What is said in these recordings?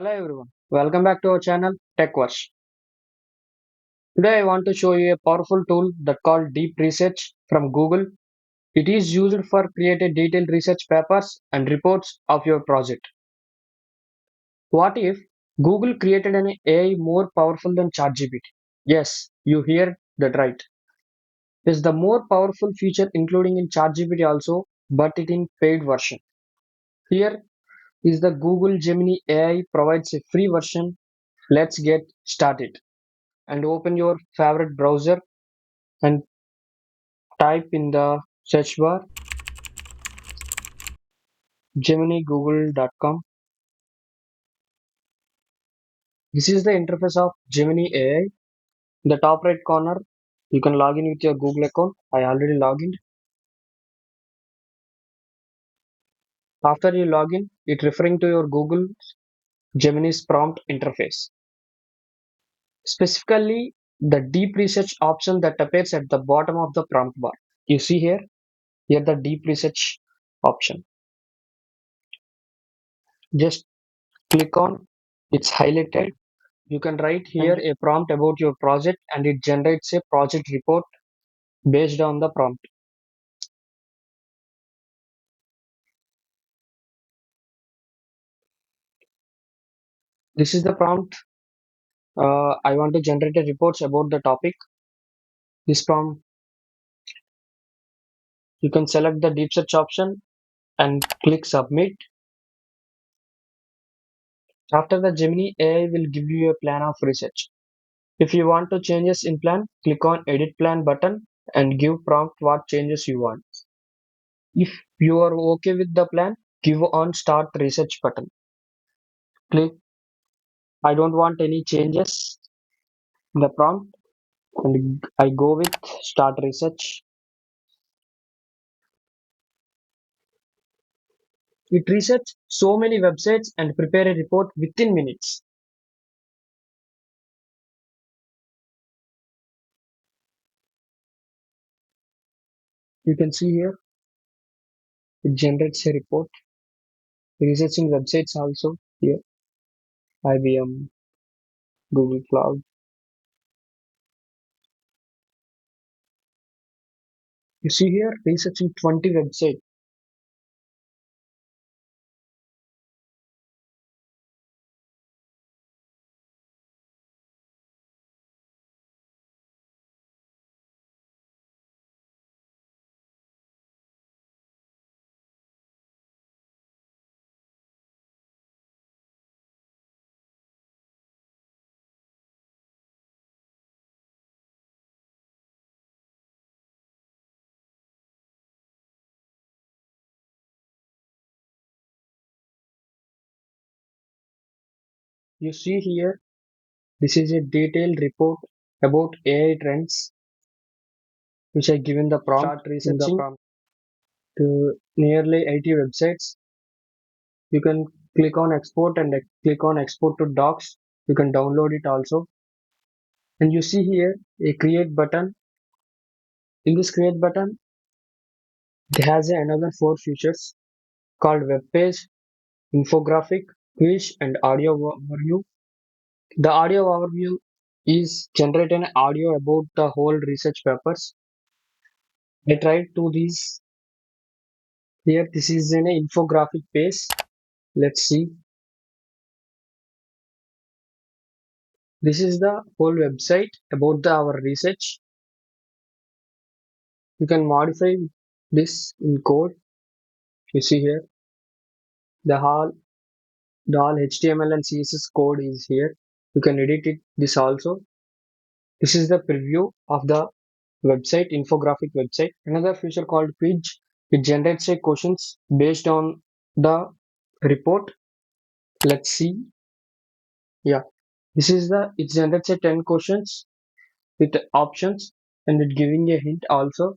Hello everyone, welcome back to our channel TechWatch. Today I want to show you a powerful tool that called Deep Research from Google. It is used for creating detailed research papers and reports of your project. What if Google created an AI more powerful than ChatGPT? Yes, you hear that right. It's the more powerful feature including in ChatGPT also, but it in paid version. Here is the Google Gemini AI provides a free version. Let's get started and open your favorite browser and type in the search bar geminigoogle.com. This is the interface of Gemini AI. In the top right corner, you can log in with your Google account. I already logged in. After you log in, it referring to your Google Gemini's prompt interface. Specifically, the deep research option that appears at the bottom of the prompt bar. You see here the deep research option. Just click on it's highlighted. You can write here a prompt about your project and it generates a project report based on the prompt. This is the prompt. I want to generate a reports about the topic. This prompt, you can select the deep search option and click submit. After the Gemini AI will give you a plan of research. If you want to changes in plan, click on edit plan button and give prompt what changes you want. If you are okay with the plan, give on start research button. Click I don't want any changes in the prompt and I go with start research. It researches so many websites and prepare a report within minutes. You can see here it generates a report. Researching websites also here. IBM, Google Cloud. You see here researching 20 websites. You see here this is a detailed report about AI trends which I given the prompt. Start researching to nearly 80 websites. You can click on export and click on export to docs. You can download it also. And you see here a create button. In this create button, it has another four features called web page, infographic, quiz, and audio overview. The audio overview is generate an audio about the whole research papers. I tried to these here. This is an infographic page. Let's see. This is the whole website about our research. You can modify this in code. You see here the whole HTML and CSS code is here. You can edit it. This also. This is the preview of the website, infographic website. Another feature called quiz. It generates a questions based on the report. Let's see. Yeah, this is the it generates a 10 questions with options and it giving a hint also.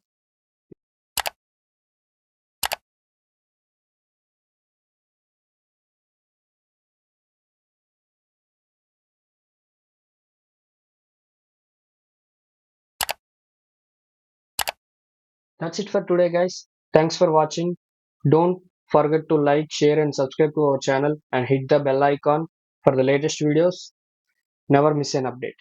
That's it for today, guys. Thanks for watching. Don't forget to like, share, and subscribe to our channel and hit the bell icon For the latest videos, never miss an update.